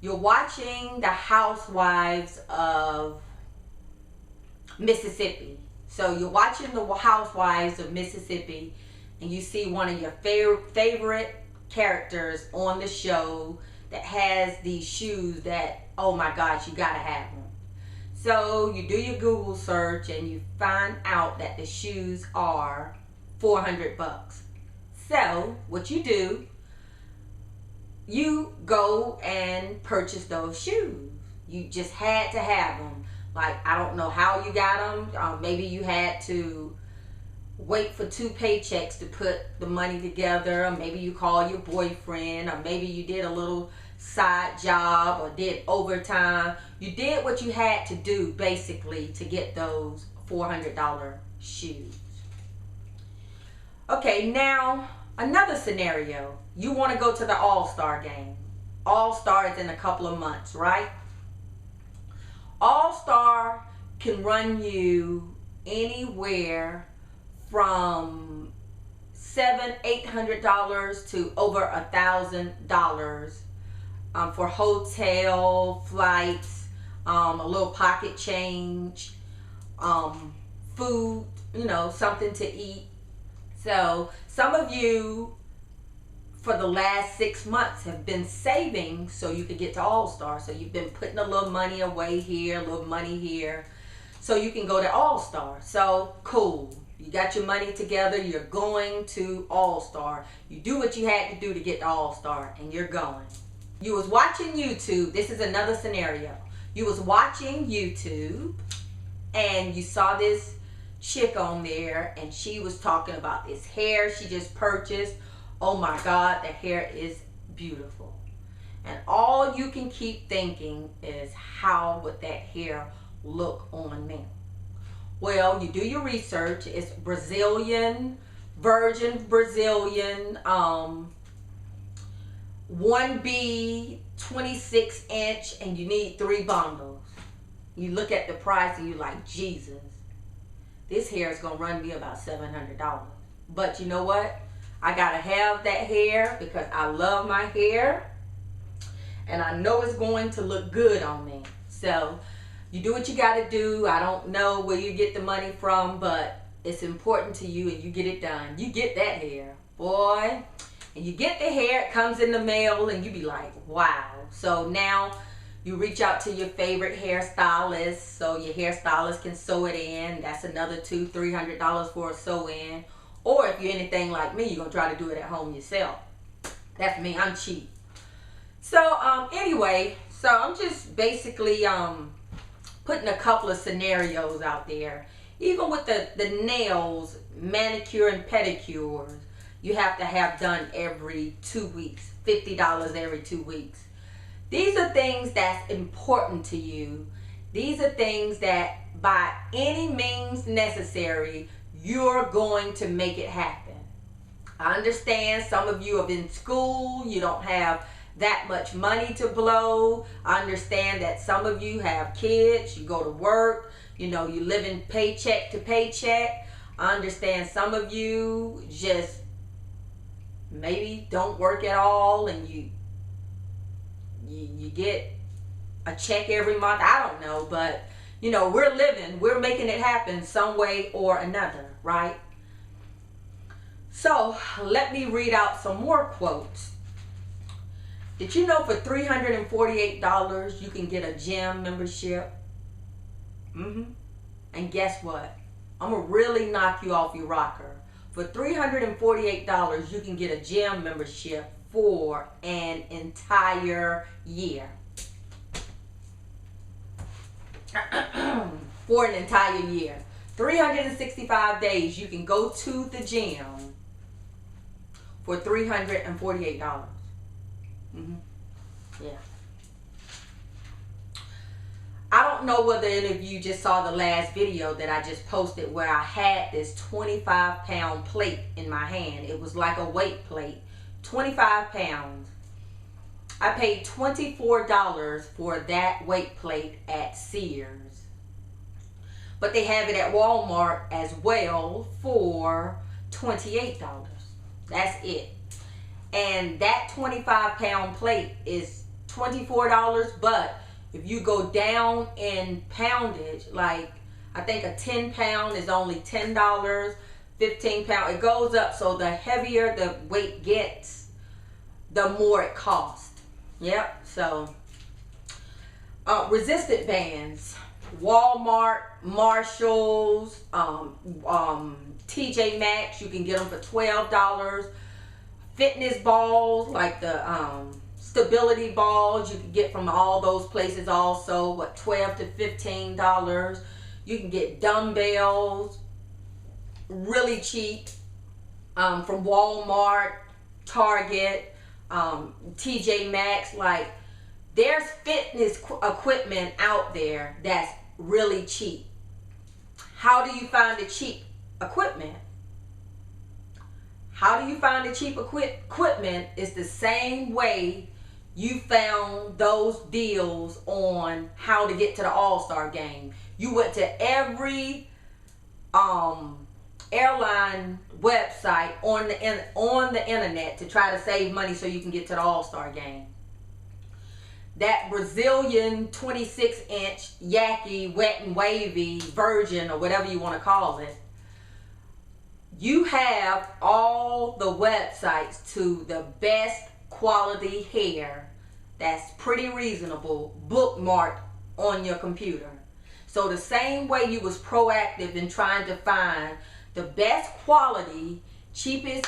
You're watching the Housewives of Mississippi. So you're watching the Housewives of Mississippi, and you see one of your favorite characters on the show that has these shoes that, oh my gosh, you gotta have them. So you do your Google search and you find out that the shoes are $400. So what you do, you go and purchase those shoes. You just had to have them. Like, I don't know how you got them. Maybe you had to wait for 2 paychecks to put the money together, or maybe you called your boyfriend, or maybe you did a little side job or did overtime. You did what you had to do basically to get those $400 shoes. Okay, now another scenario. You want to go to the All-Star game. All-Star is in a couple of months, right? All-Star can run you anywhere from $700-800 to over $1,000 for hotel, flights, a little pocket change, food, something to eat. So some of you for the last 6 months have been saving so you could get to All-Star. So you've been putting a little money away here, a little money here, so you can go to All-Star. So cool. You got your money together, you're going to All-Star. You do what you had to do to get to All-Star, and you're going. You was watching YouTube. This is another scenario. You was watching YouTube, and you saw this chick on there, and she was talking about this hair she just purchased. Oh my God, the hair is beautiful. And all you can keep thinking is, how would that hair look on me? Well, you do your research. It's Brazilian, virgin Brazilian, 1B, 26 inch, and you need 3 bundles. You look at the price and you're like, Jesus, this hair is going to run me about $700. But you know what? I got to have that hair because I love my hair, and I know it's going to look good on me. So you do what you got to do. I don't know where you get the money from, but it's important to you, and you get it done. You get that hair, boy. And you get the hair, it comes in the mail, and you be like, wow. So now you reach out to your favorite hairstylist, so your hairstylist can sew it in. That's another $200-300 for a sew-in. Or if you're anything like me, you're going to try to do it at home yourself. That's me. I'm cheap. So, anyway, so I'm just basically putting a couple of scenarios out there. Even with the nails, manicure and pedicures, you have to have done every 2 weeks. $50 every 2 weeks. These are things that's important to you. These are things that by any means necessary, you're going to make it happen. I understand some of you are in school. You don't have that much money to blow. I understand that some of you have kids. You go to work. You live in paycheck to paycheck. I understand some of you just maybe don't work at all, and you get a check every month. I don't know, but we're living, we're making it happen some way or another, right? So let me read out some more quotes. Did you know for $348 you can get a gym membership? And guess what? I'm going to really knock you off your rocker. For $348 you can get a gym membership for an entire year. For an entire year. 365 days you can go to the gym for $348. Yeah. I don't know whether any of you just saw the last video that I just posted where I had this 25-pound plate in my hand. It was like a weight plate. 25 pounds. I paid $24 for that weight plate at Sears. But they have it at Walmart as well for $28. That's it. And that 25-pound plate is $24, but if you go down in poundage, like I think a 10 pound is only $10, 15 pound, it goes up. So the heavier the weight gets, the more it costs. Yep. So resistant bands, Walmart, Marshalls, TJ Maxx, you can get them for $12. Fitness balls, like the stability balls, you can get from all those places also, what, $12 to $15. You can get dumbbells really cheap from Walmart, Target, TJ Maxx. Like, there's fitness equipment out there that's really cheap. How do you find the cheap equipment? How do you find the cheap equipment? It's the same way you found those deals on how to get to the All-Star game. You went to every airline website on the internet to try to save money so you can get to the All-Star game. That Brazilian 26-inch Yaki Wet and Wavy Virgin, or whatever you want to call it, you have all the websites to the best quality hair that's pretty reasonable bookmarked on your computer. So the same way you was proactive in trying to find the best quality, cheapest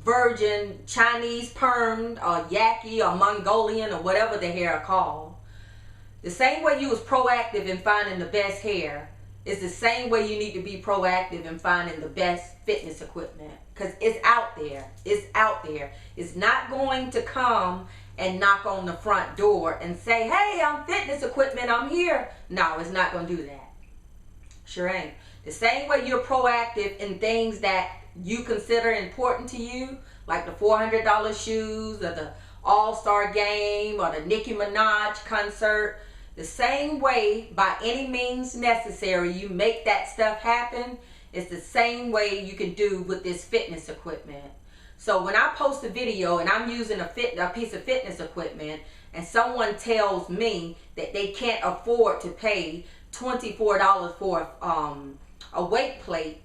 virgin Chinese permed or Yaki or Mongolian or whatever the hair are called, the same way you was proactive in finding the best hair is the same way you need to be proactive in finding the best fitness equipment, because it's out there. It's out there. It's not going to come and knock on the front door and say, hey, I'm fitness equipment, I'm here. No, it's not going to do that. Sure ain't. The same way you're proactive in things that you consider important to you, like the $400 shoes or the All-Star game or the Nicki Minaj concert, the same way, by any means necessary, you make that stuff happen, is the same way you can do with this fitness equipment. So when I post a video and I'm using a piece of fitness equipment and someone tells me that they can't afford to pay $24 for a weight plate,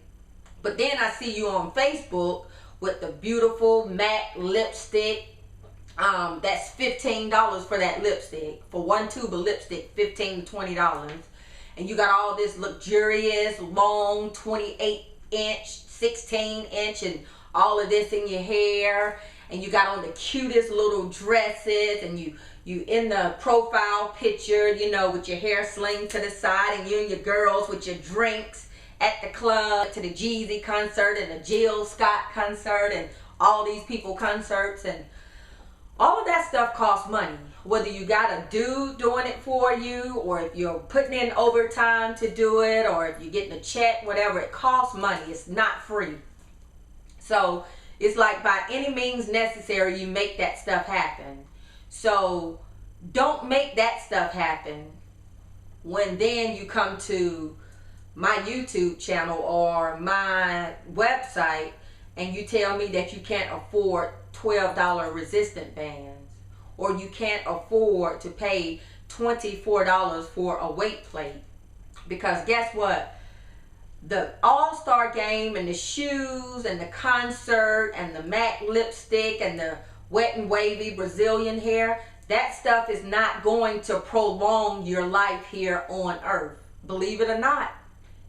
but then I see you on Facebook with the beautiful matte lipstick, that's $15 for that lipstick. For one tube of lipstick, $15 to $20. And you got all this luxurious, long 28-inch, 16-inch, and all of this in your hair. And you got on the cutest little dresses, and you in the profile picture, you know, with your hair sling to the side, and you and your girls with your drinks at the club, to the Jeezy concert and the Jill Scott concert and all these people concerts. And all of that stuff costs money. Whether you got a dude doing it for you, or if you're putting in overtime to do it, or if you're getting a check, whatever, it costs money. It's not free. So it's like, by any means necessary, you make that stuff happen. So don't make that stuff happen when then you come to my YouTube channel or my website and you tell me that you can't afford $12 resistant bands, or you can't afford to pay $24 for a weight plate. Because guess what? The All-Star game and the shoes and the concert and the matte lipstick and the wet and wavy Brazilian hair, that stuff is not going to prolong your life here on earth. Believe it or not.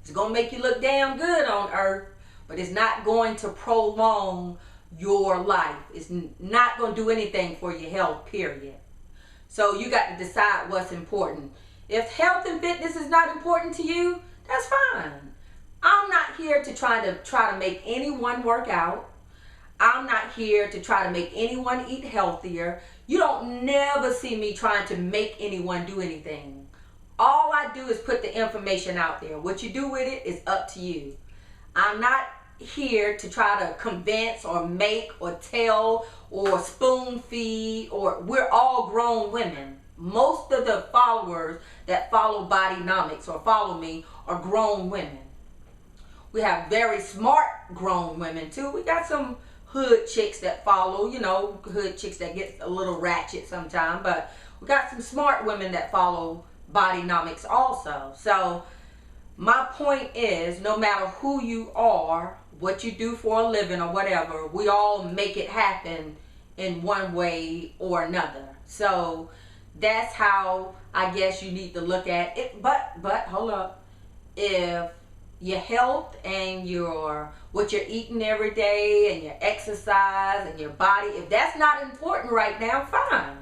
It's going to make you look damn good on earth, but it's not going to prolong your life. It's not going to do anything for your health, period. So you got to decide what's important. If health and fitness is not important to you, that's fine. I'm not here to try to make anyone work out. I'm not here to try to make anyone eat healthier. You don't never see me trying to make anyone do anything. All I do is put the information out there. What you do with it is up to you. I'm not here to try to convince or make or tell or spoon feed, or we're all grown women. Most of the followers that follow Bodynomics or follow me are grown women. We have very smart grown women too. We got some hood chicks that follow, you know, hood chicks that get a little ratchet sometimes, but we got some smart women that follow Bodynomics also. So my point is, no matter who you are, what you do for a living or whatever, we all make it happen in one way or another. So that's how I guess you need to look at it. But hold up. If your health and what you're eating every day and your exercise and your body, if that's not important right now, fine.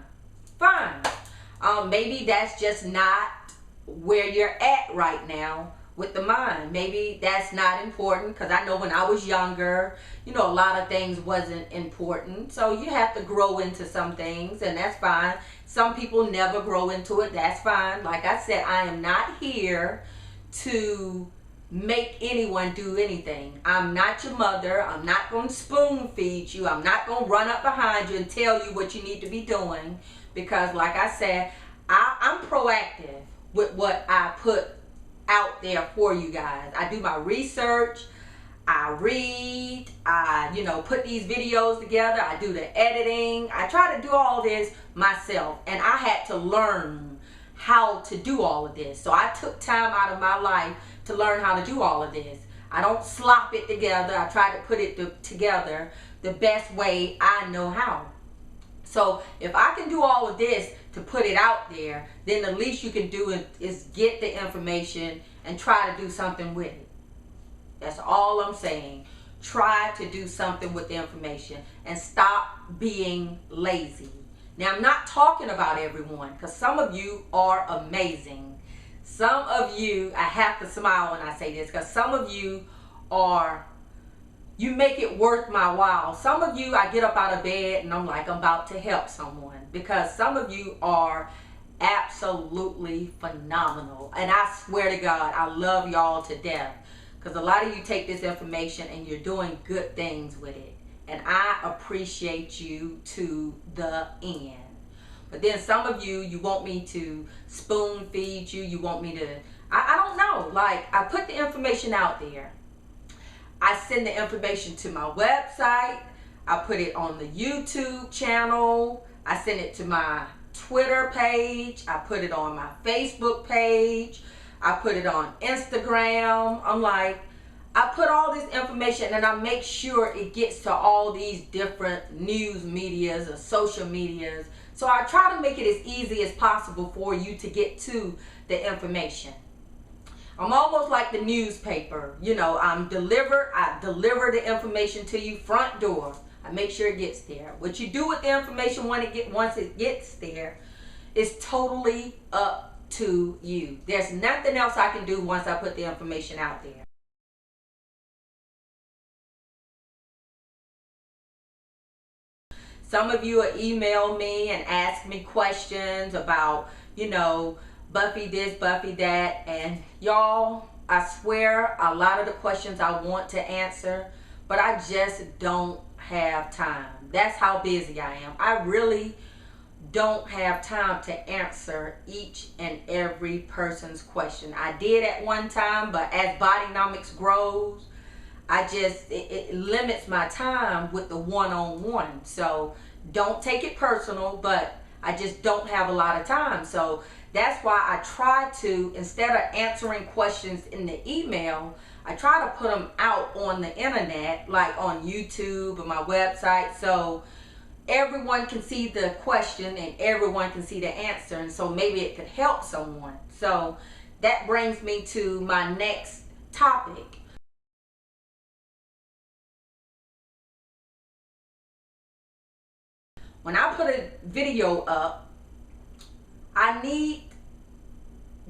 Maybe that's just not where you're at right now with the mind. Maybe that's not important, because I know when I was younger, a lot of things wasn't important. So you have to grow into some things, and that's fine. Some people never grow into it. That's fine. Like I said, I am not here to make anyone do anything. I'm not your mother. I'm not going to spoon feed you. I'm not going to run up behind you and tell you what you need to be doing, because like I said, I'm proactive with what I put out there for you guys. I do my research, I read, I put these videos together, I do the editing. I try to do all this myself, and I had to learn how to do all of this. So I took time out of my life to learn how to do all of this. I don't slop it together. I try to put it together the best way I know how. So if I can do all of this to put it out there, then the least you can do is get the information and try to do something with it. That's all I'm saying. Try to do something with the information and stop being lazy. Now, I'm not talking about everyone, because some of you are amazing. Some of you, I have to smile when I say this, because some of you you make it worth my while. Some of you, I get up out of bed and I'm like, I'm about to help someone, because some of you are absolutely phenomenal. And I swear to God, I love y'all to death, because a lot of you take this information and you're doing good things with it. And I appreciate you to the end. But then some of you, you want me to spoon feed you. You want me to, I don't know. Like, I put the information out there. I send the information to my website. I put it on the YouTube channel. I send it to my Twitter page. I put it on my Facebook page. I put it on Instagram. I'm like, I put all this information, and I make sure it gets to all these different news medias or social medias. So I try to make it as easy as possible for you to get to the information. I'm almost like the newspaper. I deliver the information to you front door. I make sure it gets there. What you do with the information once it gets there is totally up to you. There's nothing else I can do once I put the information out there. Some of you will email me and ask me questions about, Buffy this, Buffy that. And y'all, I swear, a lot of the questions I want to answer, but I just don't have time. That's how busy I am. I really don't have time to answer each and every person's question. I did at one time, but as Bodynomics grows, it limits my time with the one-on-one. So don't take it personal, but I just don't have a lot of time. So that's why I try to, instead of answering questions in the email, I try to put them out on the internet, like on YouTube or my website, so everyone can see the question and everyone can see the answer, and so maybe it could help someone. So that brings me to my next topic. When I put a video up, I need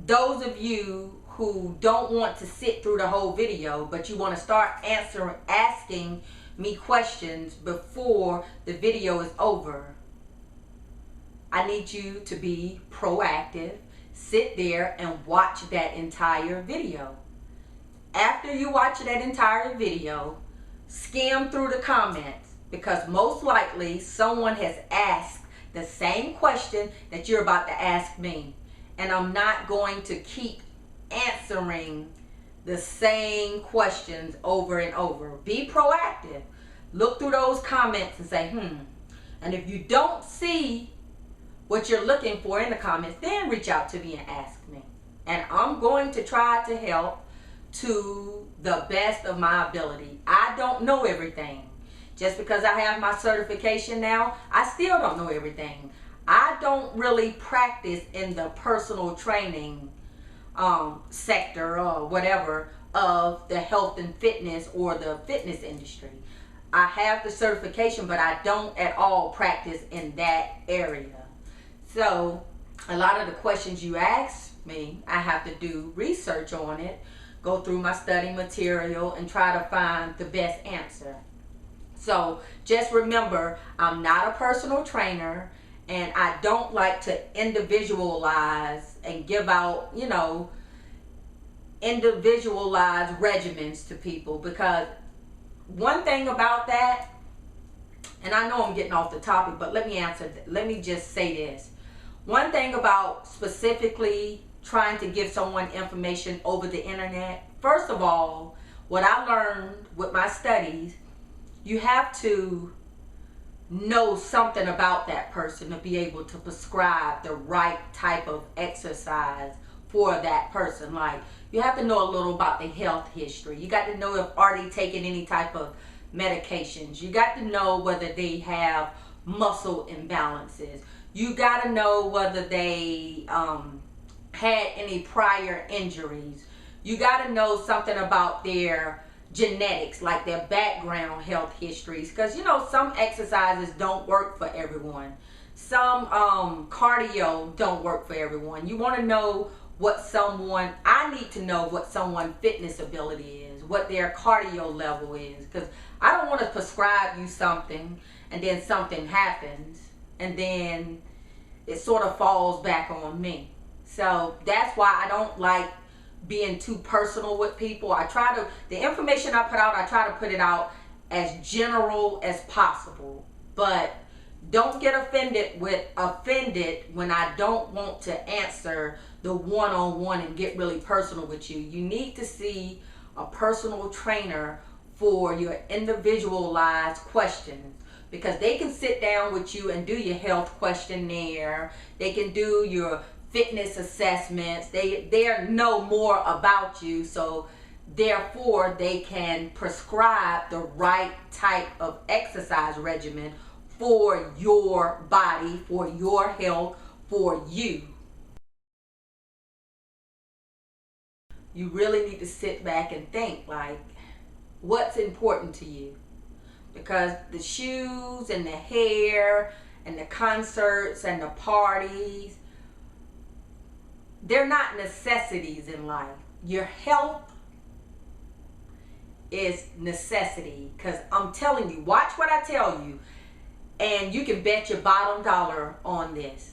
those of you who don't want to sit through the whole video, but you want to start asking me questions before the video is over. I need you to be proactive. Sit there and watch that entire video. After you watch that entire video, skim through the comments, because most likely someone has asked the same question that you're about to ask me. And I'm not going to keep answering the same questions over and over. Be proactive. Look through those comments and say, And if you don't see what you're looking for in the comments, then reach out to me and ask me. And I'm going to try to help to the best of my ability. I don't know everything. Just because I have my certification now, I still don't know everything. I don't really practice in the personal training sector or whatever of the health and fitness or the fitness industry. I have the certification, but I don't at all practice in that area. So a lot of the questions you ask me, I have to do research on it, go through my study material, and try to find the best answer. So just remember, I'm not a personal trainer, and I don't like to individualize and give out, individualized regimens to people, because one thing about that, and I know I'm getting off the topic, but let me just say this. One thing about specifically trying to give someone information over the internet, first of all, what I learned with my studies, you have to know something about that person to be able to prescribe the right type of exercise for that person. Like, you have to know a little about the health history. You got to know if already taken any type of medications. You got to know whether they have muscle imbalances. You got to know whether they had any prior injuries. You got to know something about their genetics, like their background health histories, because some exercises don't work for everyone. Some cardio don't work for everyone. You want to know I need to know what someone's fitness ability is, what their cardio level is, because I don't want to prescribe you something and then something happens and then it sort of falls back on me. So that's why I don't like being too personal with people. The information I put out, I try to put it out as general as possible, but don't get offended when I don't want to answer the one-on-one and get really personal with you. You need to see a personal trainer for your individualized questions, because they can sit down with you and do your health questionnaire. They can do your fitness assessments. They know more about you, so therefore they can prescribe the right type of exercise regimen for your body, for your health, for you. You really need to sit back and think, like, what's important to you? Because the shoes and the hair and the concerts and the parties, they're not necessities in life. Your health is necessity, because I'm telling you, watch what I tell you, and you can bet your bottom dollar on this.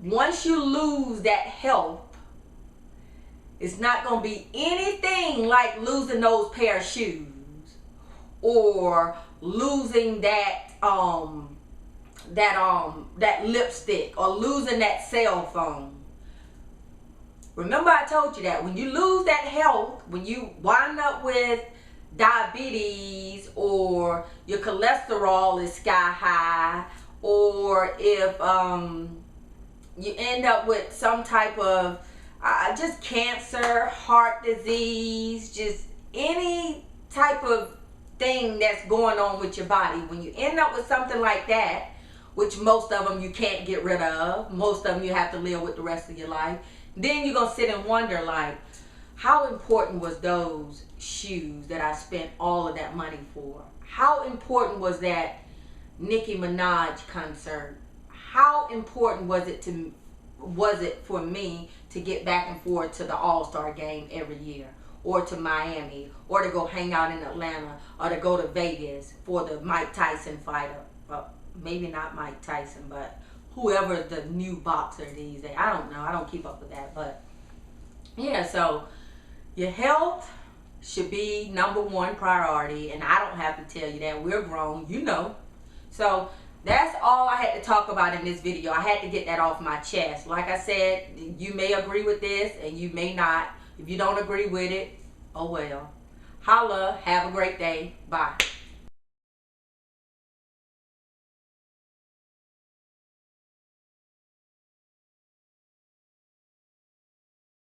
Once you lose that health, it's not going to be anything like losing those pair of shoes or losing that lipstick or losing that cell phone. Remember, I told you that when you lose that health, when you wind up with diabetes, or your cholesterol is sky high, or if you end up with some type of just cancer, heart disease, just any type of thing that's going on with your body, when you end up with something like that, which most of them you can't get rid of, most of them you have to live with the rest of your life, then you're going to sit and wonder, like, how important was those shoes that I spent all of that money for? How important was that Nicki Minaj concert? How important was it for me to get back and forth to the All-Star game every year, or to Miami, or to go hang out in Atlanta, or to go to Vegas for the Mike Tyson fight? Well, maybe not Mike Tyson, but whoever the new boxer these days. I don't know. I don't keep up with that. But yeah, so your health should be number one priority, and I don't have to tell you that. We're grown, So that's all I had to talk about in this video. I had to get that off my chest. Like I said, you may agree with this and you may not. If you don't agree with it, oh well. Holla. Have a great day. Bye.